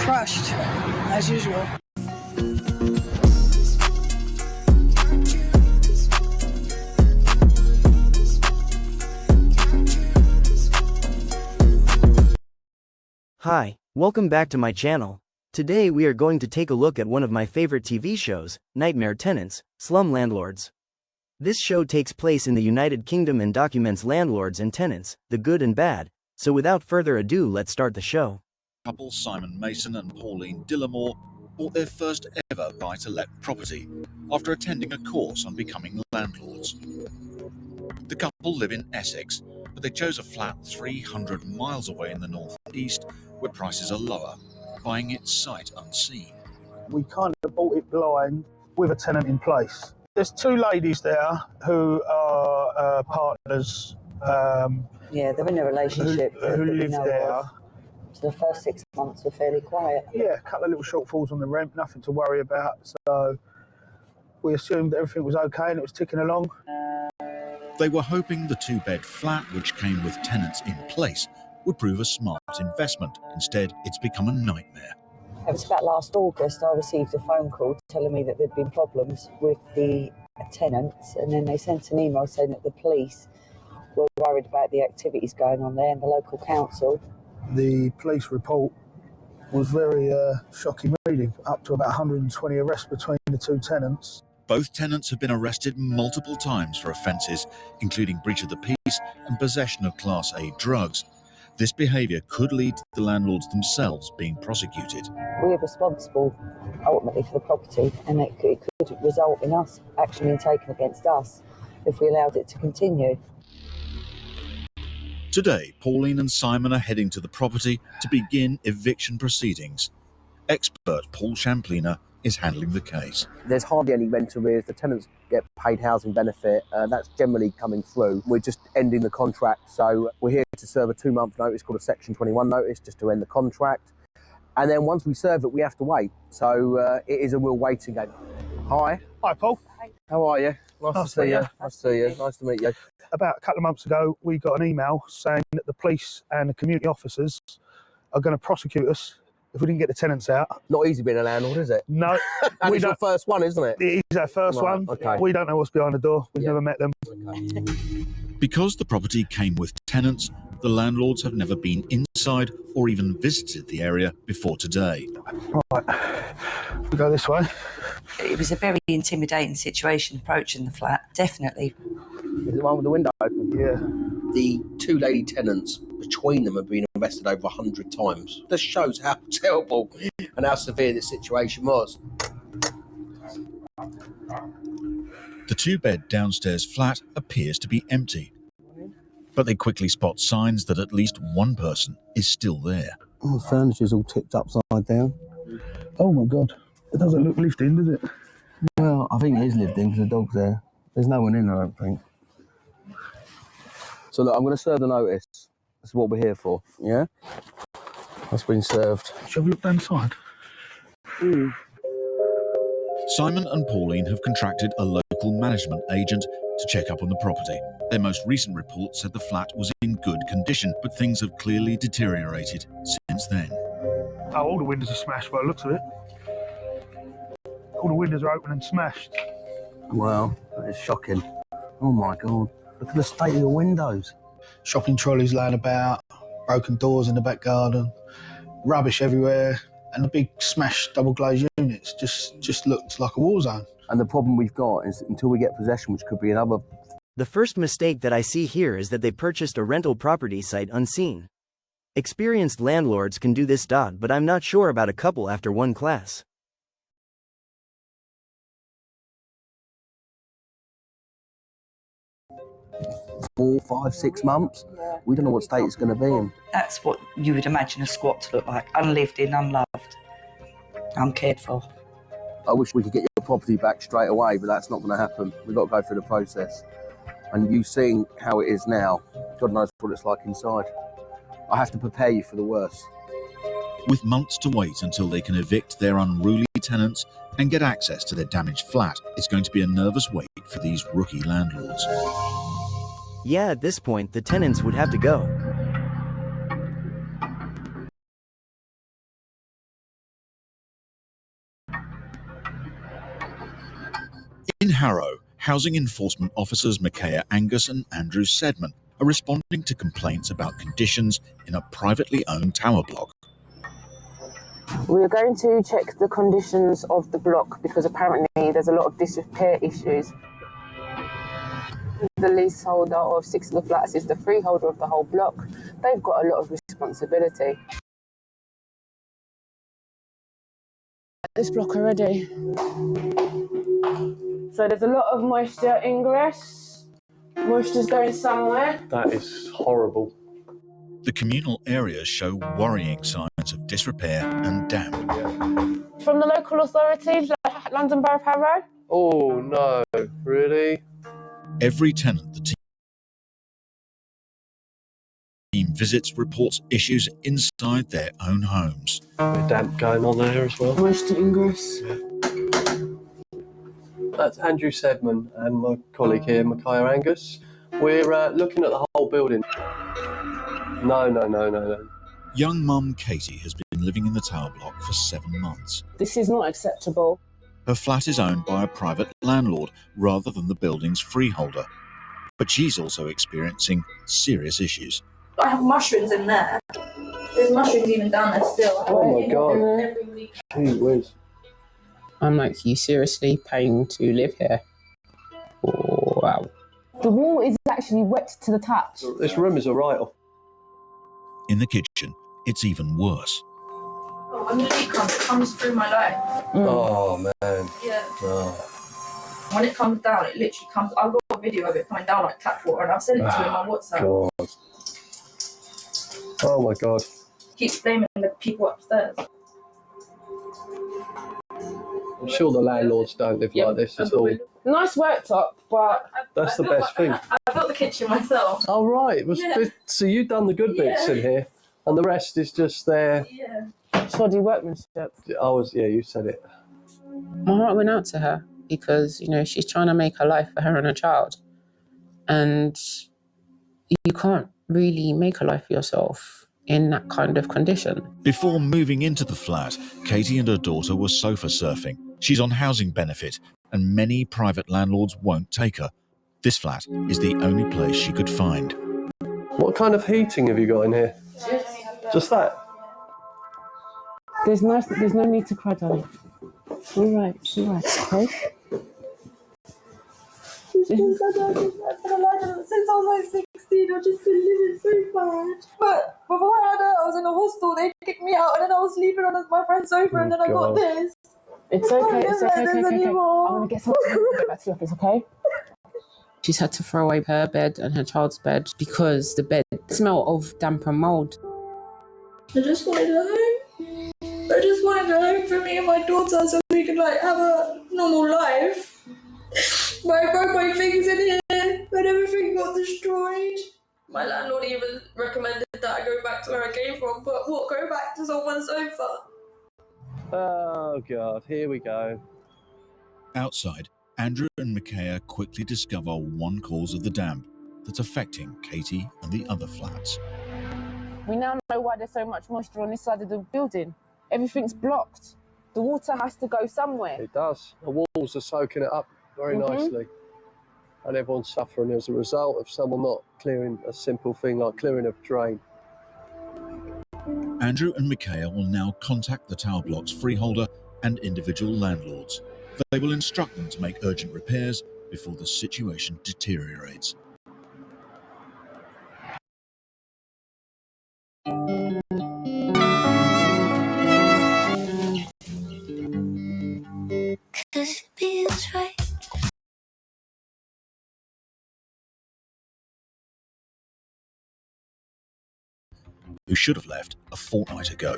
crushed, as usual. Hi, welcome back to my channel. Today we are going to take a look at one of my favorite TV shows, Nightmare Tenants, Slum Landlords. This show takes place in the United Kingdom and documents landlords and tenants, the good and bad. So without further ado, let's start the show. Couple Simon Mason and Pauline Dillamore bought their first ever buy-to-let property after attending a course on becoming landlords. The couple live in Essex, but they chose a flat 300 miles away in the northeast where prices are lower, buying it sight unseen. We kind of bought it blind with a tenant in place. There's two ladies there who are partners. Yeah, they're in a relationship. Who live there. So the first 6 months were fairly quiet. Yeah, a couple of little shortfalls on the rent, nothing to worry about. So we assumed that everything was okay and it was ticking along. They were hoping the two-bed flat, which came with tenants in place, would prove a smart investment. Instead, it's become a nightmare. It was about last August I received a phone call telling me that there'd been problems with the tenants, and then they sent an email saying that the police were worried about the activities going on there and the local council. The police report was very shocking reading, up to about 120 arrests between the two tenants. Both tenants have been arrested multiple times for offences, including breach of the peace and possession of Class A drugs. This behaviour could lead to the landlords themselves being prosecuted. We're responsible ultimately for the property, and it could result in us action being taken against us if we allowed it to continue. Today, Pauline and Simon are heading to the property to begin eviction proceedings. Expert Paul Champliner is handling the case. There's hardly any rent arrears. The tenants get paid housing benefit. That's generally coming through. We're just ending the contract, so we're here to serve a 2-month notice called a Section 21 notice, just to end the contract. And then once we serve it, we have to wait. So it is a real waiting game. Hi. Hi, Paul. How are you? Nice to see you. Nice to see you. Nice to meet you. About a couple of months ago, we got an email saying that the police and the community officers are going to prosecute us if we didn't get the tenants out. Not easy being a landlord, is it? No. And it's your first one, isn't it? It is our first one. Okay. We don't know what's behind the door. We've never met them. Okay. Because the property came with tenants, the landlords have never been inside or even visited the area before today. Right, we go this way. It was a very intimidating situation approaching the flat, definitely. Is it the one with the window open? Yeah. The two lady tenants between them have been arrested over 100 times. This shows how terrible and how severe this situation was. The two-bed downstairs flat appears to be empty, but they quickly spot signs that at least one person is still there. Oh, the furniture's all tipped upside down. Oh my God. It doesn't look lived in, does it? Well, I think it is lived in because the dog's there. There's no one in, I don't think. So look, I'm going to serve the notice. That's what we're here for, yeah? That's been served. Shall we look down the side? Simon and Pauline have contracted a local management agent to check up on the property. Their most recent report said the flat was in good condition, but things have clearly deteriorated since then. Oh, all the windows are smashed by the looks of it. All the windows are open and smashed. Well, that is shocking. Oh my God. Look at the state of the windows. Shopping trolleys laying about, broken doors in the back garden, rubbish everywhere, and the big smashed double glazed units just looked like a war zone. And the problem we've got is until we get possession, which could be another... The first mistake that I see here is that they purchased a rental property sight unseen. Experienced landlords can do this, but I'm not sure about a couple after one class. Four, 5, 6 months. Yeah. We don't know what state it's going to be in. That's what you would imagine a squat to look like. Unlived in, unloved, uncared for. I wish we could get your property back straight away, but that's not going to happen. We've got to go through the process. And you seeing how it is now, God knows what it's like inside. I have to prepare you for the worst. With months to wait until they can evict their unruly tenants and get access to their damaged flat, it's going to be a nervous wait for these rookie landlords. Yeah, at this point, the tenants would have to go. In Harrow, housing enforcement officers Micaiah Angus and Andrew Sedman are responding to complaints about conditions in a privately owned tower block. We're going to check the conditions of the block because apparently there's a lot of disrepair issues. The leaseholder of 6 of the flats is the freeholder of the whole block. They've got a lot of responsibility. This block already. So there's a lot of moisture ingress. Moisture's going somewhere. That is horrible. The communal areas show worrying signs of disrepair and damp. From the local authorities, like London Borough of Harrow. Oh no, really? Every tenant the team visits reports issues inside their own homes. A bit damp going on there as well. Moisture ingress. Yeah. That's Andrew Sedman and my colleague here, Micaiah Angus. We're looking at the whole building. No. Young mum Katie has been living in the tower block for 7 months. This is not acceptable. Her flat is owned by a private landlord rather than the building's freeholder. But she's also experiencing serious issues. I have mushrooms in there. There's mushrooms even down there still. Oh my God. Every week. Gee whiz. I'm like, you seriously paying to live here? Oh, wow. The wall is actually wet to the touch. This room is a write-off. In the kitchen, it's even worse. Oh, when the leak comes, it comes through my light. Oh man. Yeah. Oh. When it comes down, it literally comes. I've got a video of it coming down like tap water, and I've sent it to him on WhatsApp. God. Oh my God. Keeps blaming the people upstairs. I'm sure the landlords don't live like this at all. Nice worktop, but That's the best thing. I built the kitchen myself. Oh right. Yeah. So you've done the good bits in here, and the rest is just there. Yeah. shoddy workmanship. You said it. My heart went out to her because, you know, she's trying to make a life for her and her child. And you can't really make a life for yourself in that kind of condition. Before moving into the flat, Katie and her daughter were sofa surfing. She's on housing benefit, and many private landlords won't take her. This flat is the only place she could find. What kind of heating have you got in here? Just that? There's no need to cry, darling. All right, okay? Since I was like 16, I've just been living so bad. But before I had her, I was in a hostel. They kicked me out, and then I was sleeping on my friend's sofa, and then I got this. It's okay. I'm gonna get something and get back to the office, okay? She's had to throw away her bed and her child's bed because the bed smelled of damp and mould. I just wanted a home. I just wanted a home for me and my daughter so we could like have a normal life. But I broke my things in here and everything got destroyed. My landlord even recommended that I go back to where I came from, but what, go back to someone's sofa? Oh God, here we go. Outside, Andrew and Micaiah quickly discover one cause of the damp that's affecting Katie and the other flats. We now know why there's so much moisture on this side of the building. Everything's blocked. The water has to go somewhere. It does. The walls are soaking it up very nicely. And everyone's suffering as a result of someone not clearing a simple thing like clearing a drain. Andrew and Micaiah will now contact the tower block's freeholder and individual landlords. They will instruct them to make urgent repairs before the situation deteriorates. Who should have left a fortnight ago.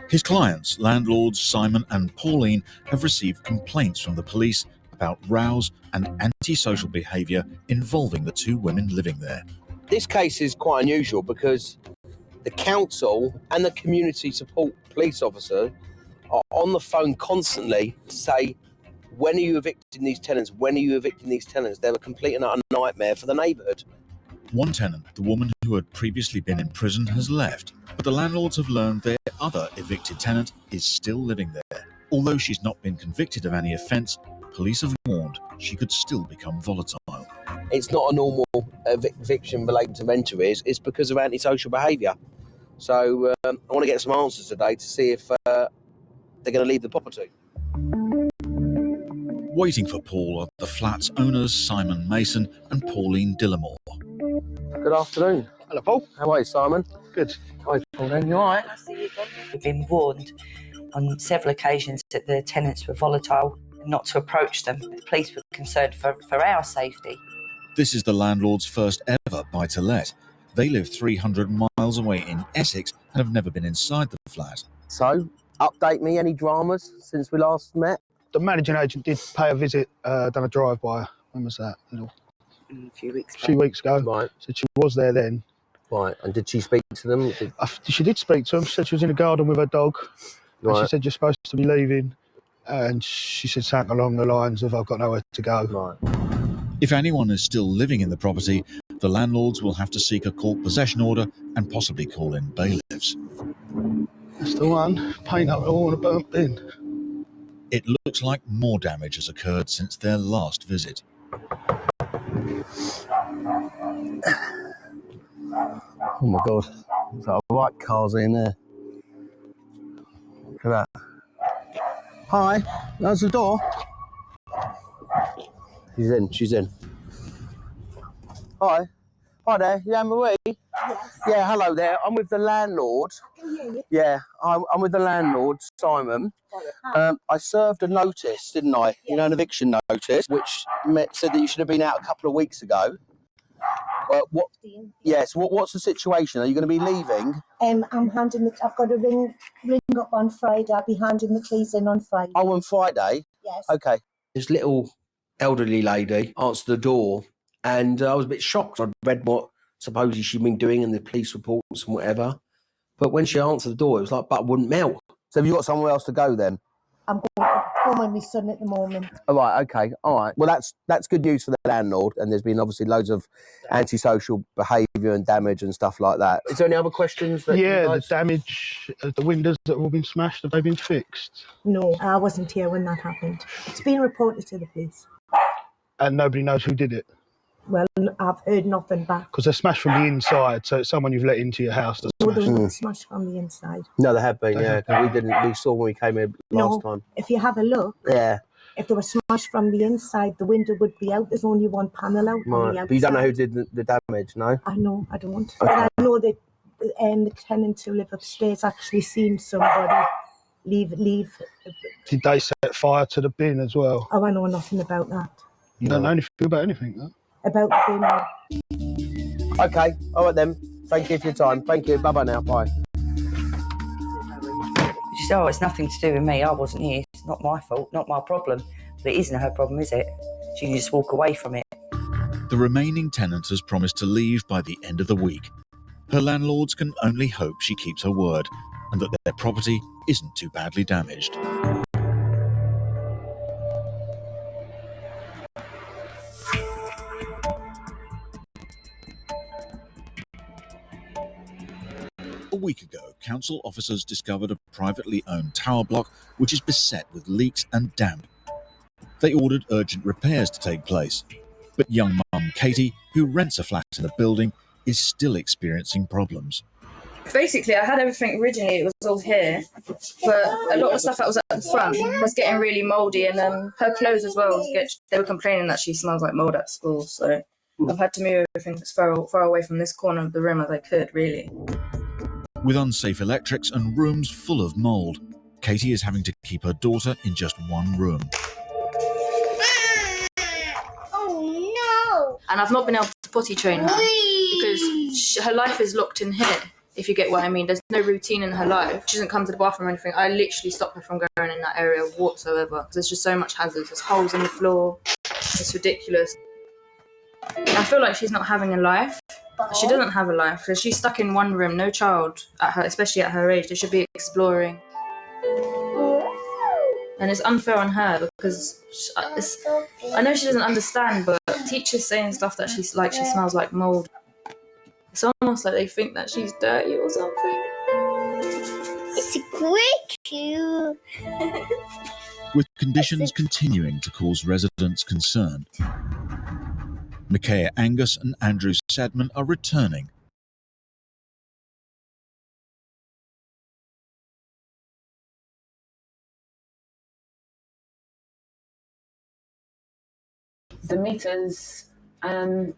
His clients, landlords Simon and Pauline, have received complaints from the police about rows and antisocial behaviour involving the two women living there. This case is quite unusual because the council and the community support police officer are on the phone constantly to say, when are you evicting these tenants? When are you evicting these tenants? They were complete and utter nightmare for the neighbourhood. One tenant, the woman who had previously been in prison, has left, but the landlords have learned their other evicted tenant is still living there. Although she's not been convicted of any offence, police have warned she could still become volatile. It's not a normal eviction relating to rent arrears, it's because of antisocial behaviour. So I want to get some answers today to see if they're going to leave the property. Waiting for Paul are the flat's owners Simon Mason and Pauline Dillamore. Good afternoon. Hello, Paul. How are you, Simon? Good. Hi, Pauline. You all right? We've been warned on several occasions that the tenants were volatile and not to approach them. The police were concerned for our safety. This is the landlord's first ever buy-to-let. They live 300 miles away in Essex and have never been inside the flat. So, update me, any dramas since we last met? The managing agent did pay a visit, done a drive-by. When was that? A few weeks A few weeks ago. Right. So she was there then. Right, and did she speak to them? She did speak to him. She said she was in the garden with her dog. Right. And she said, you're supposed to be leaving. And she said something along the lines of, I've got nowhere to go. Right. If anyone is still living in the property, the landlords will have to seek a court possession order and possibly call in bailiffs. That's the one. Paint up all in a burnt bin. It looks like more damage has occurred since their last visit. Oh my God, there's like a right cars in there. Look at that. Hi, there's the door. She's in. Hi. Hi there, you Anne-Marie? Yes. Yeah, hello there. I'm with the landlord. I can hear you. Yeah, I'm with the landlord, Simon. I served a notice, didn't I? Yes. You know, an eviction notice, which said that you should have been out a couple of weeks ago. What's the situation? Are you going to be leaving? I'm handing I've got to ring up on Friday. I'll be handing the keys in on Friday. Oh, on Friday? Yes. Okay. This little elderly lady answered the door, and I was a bit shocked. I'd read what supposedly she'd been doing in the police reports and whatever. But when she answered the door, it was like butter wouldn't melt. So have you got somewhere else to go then? I'm going home with my son at the moment. All right, okay, all right. Well, that's good news for the landlord, and there's been obviously loads of antisocial behaviour and damage and stuff like that. Is there any other questions? The damage, the windows that have all been smashed, have they been fixed? No, I wasn't here when that happened. It's been reported to the police. And nobody knows who did it? Well, I've heard nothing back. Because they're smashed from the inside, so it's someone you've let into your house that's No, smashed. they're not smashed from the inside. No, they have been, We saw when we came here last time. If you have a look, if they were smashed from the inside, the window would be out. There's only one panel out on the outside. But you don't know who did the damage, no? I know, I don't. Okay. But I know that the tenants who live upstairs actually seen somebody leave. Did they set fire to the bin as well? Oh, I know nothing about that. You don't know anything about anything, though? About the bin. Okay, all right then. Thank you for your time. Thank you. Bye-bye now. Bye. She said, it's nothing to do with me. I wasn't here. It's not my fault, not my problem. But it isn't her problem, is it? She can just walk away from it. The remaining tenant has promised to leave by the end of the week. Her landlords can only hope she keeps her word and that their property isn't too badly damaged. A week ago, council officers discovered a privately owned tower block which is beset with leaks and damp. They ordered urgent repairs to take place, but young mum Katie, who rents a flat in the building, is still experiencing problems. Basically, I had everything originally, it was all here, but a lot of stuff that was at the front was getting really mouldy, and her clothes as well, they were complaining that she smells like mould at school, so I've had to move everything as far away from this corner of the room as I could, really. With unsafe electrics and rooms full of mould, Katie is having to keep her daughter in just one room. Oh no! And I've not been able to potty train her because her life is locked in here, if you get what I mean. There's no routine in her life. She doesn't come to the bathroom or anything. I literally stop her from going in that area whatsoever. There's just so much hazards. There's holes in the floor. It's ridiculous. I feel like she's not having a life. She doesn't have a life because she's stuck in one room. No child, especially at her age, they should be exploring. And it's unfair on her because I know she doesn't understand, but teachers saying stuff that she smells like mould. It's almost like they think that she's dirty or something. It's great, cute. with conditions continuing to cause residents concern. Micaiah Angus and Andrew Sedman are returning. The meters are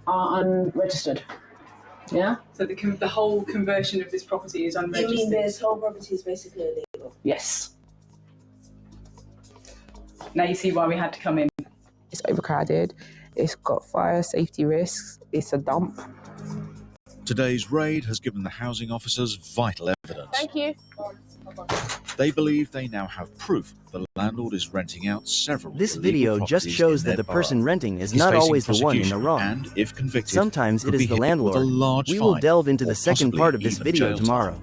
unregistered. Yeah? So the whole conversion of this property is unregistered? You mean this whole property is basically illegal? Yes. Now you see why we had to come in. It's overcrowded, it's got fire safety risks, it's a dump. Today's raid has given the housing officers vital evidence. Thank you. They believe they now have proof the landlord is renting out several. This video just shows that the person renting is not always the one in the wrong. And if convicted, sometimes it is the landlord. We will delve into the second part of this video tomorrow.